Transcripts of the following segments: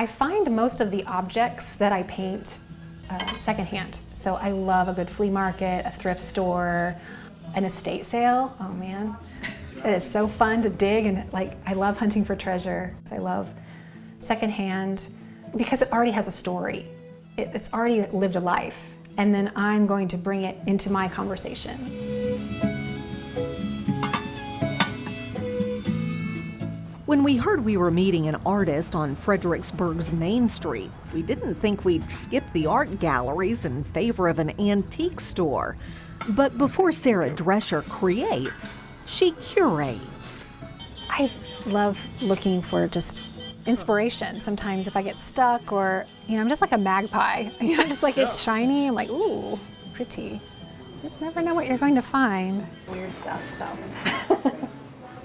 I find most of the objects that I paint secondhand. So I love a good flea market, a thrift store, an estate sale. Oh man, it is so fun to dig, and I love hunting for treasure. I love secondhand because it already has a story. It's already lived a life, and then I'm going to bring it into my conversation. When we heard we were meeting an artist on Fredericksburg's Main Street, we didn't think we'd skip the art galleries in favor of an antique store. But before Sara Drescher creates, she curates. I love looking for just inspiration. Sometimes if I get stuck or, I'm just like a magpie. Just like it's shiny, I'm like, ooh, pretty. You just never know what you're going to find. Weird stuff, so.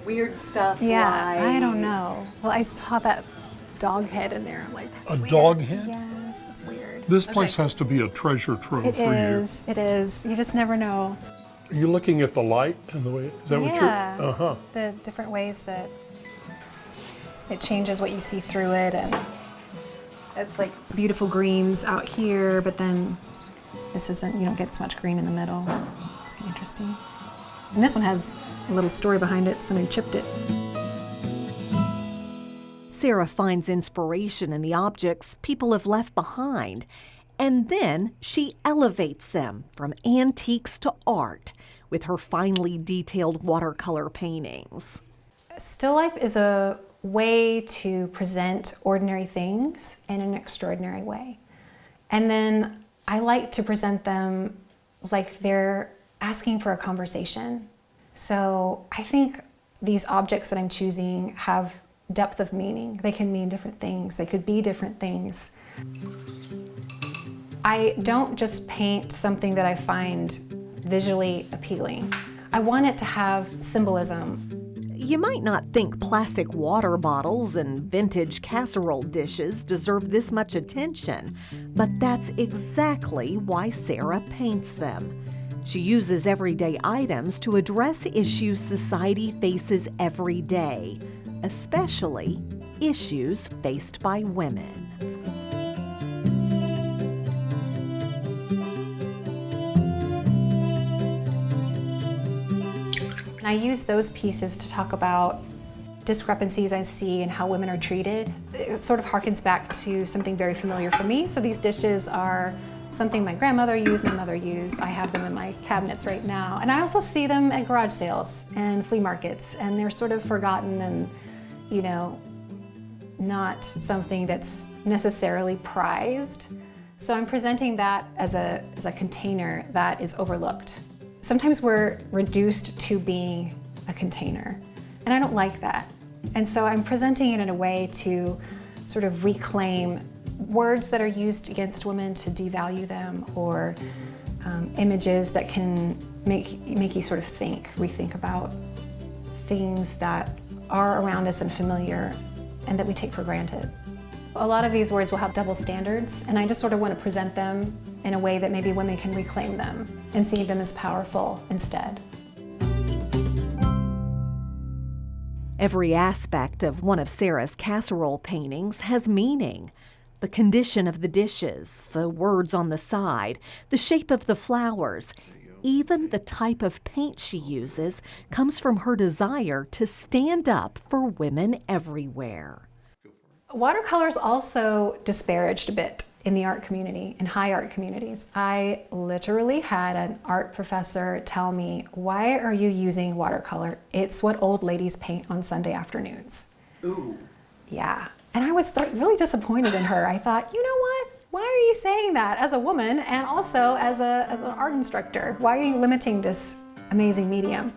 Weird stuff. Yeah, why? I don't know. Well, I saw that dog head in there. I'm like, that's weird. A dog head? Yes, it's weird. This place has to be a treasure trove It for is. It is. You just never know. you. Are you looking at the light and the way? Is that what you're? Yeah. The different ways that it changes what you see through it, and it's like beautiful greens out here, but then this isn't. You don't get so much green in the middle. It's kind of interesting. And this one has a little story behind it. Somebody chipped it. Sara finds inspiration in the objects people have left behind, and then she elevates them from antiques to art with her finely detailed watercolor paintings. Still life is a way to present ordinary things in an extraordinary way. And then I like to present them like they're asking for a conversation. So I think these objects that I'm choosing have depth of meaning. They can mean different things. They could be different things. I don't just paint something that I find visually appealing. I want it to have symbolism. You might not think plastic water bottles and vintage casserole dishes deserve this much attention, but that's exactly why Sara paints them. She uses everyday items to address issues society faces every day, especially issues faced by women. I use those pieces to talk about discrepancies I see in how women are treated. It sort of harkens back to something very familiar for me. So these dishes are something my grandmother used, my mother used. I have them in my cabinets right now. And I also see them at garage sales and flea markets, and they're sort of forgotten and, not something that's necessarily prized. So I'm presenting that as a container that is overlooked. Sometimes we're reduced to being a container, and I don't like that. And so I'm presenting it in a way to sort of reclaim words that are used against women to devalue them, or images that can make you sort of rethink about things that are around us and familiar and that we take for granted. A lot of these words will have double standards, and I just sort of want to present them in a way that maybe women can reclaim them and see them as powerful instead. Every aspect of one of Sara's casserole paintings has meaning. The condition of the dishes, the words on the side, the shape of the flowers, even the type of paint she uses comes from her desire to stand up for women everywhere. Watercolor's also disparaged a bit in the art community, in high art communities. I literally had an art professor tell me, "Why are you using watercolor? It's what old ladies paint on Sunday afternoons." Ooh. Yeah, and I was really disappointed in her. I thought, you know what? Why are you saying that as a woman and also as an art instructor? Why are you limiting this amazing medium?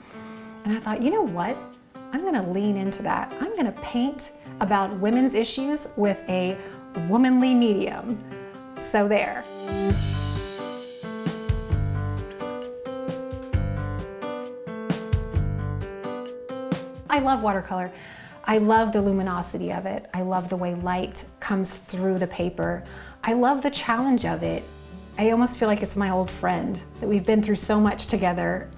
And I thought, you know what? I'm gonna lean into that. I'm gonna paint about women's issues with a womanly medium. So there. I love watercolor. I love the luminosity of it. I love the way light comes through the paper. I love the challenge of it. I almost feel like it's my old friend, that we've been through so much together.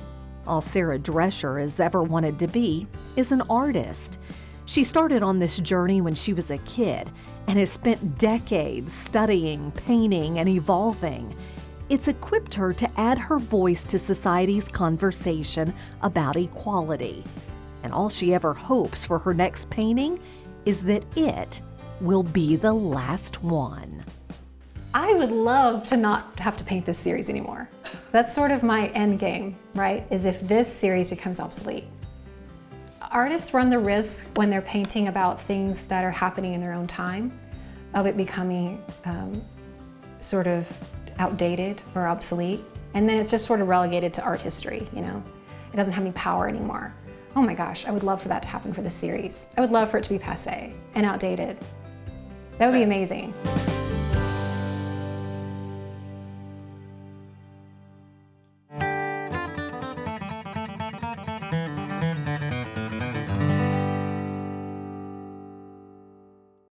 All Sara Drescher has ever wanted to be is an artist. She started on this journey when she was a kid and has spent decades studying, painting, and evolving. It's equipped her to add her voice to society's conversation about equality. And all she ever hopes for her next painting is that it will be the last one. I would love to not have to paint this series anymore. That's sort of my end game, right? Is if this series becomes obsolete. Artists run the risk when they're painting about things that are happening in their own time of it becoming sort of outdated or obsolete. And then it's just sort of relegated to art history, you know? It doesn't have any power anymore. Oh my gosh, I would love for that to happen for this series. I would love for it to be passé and outdated. That would be amazing.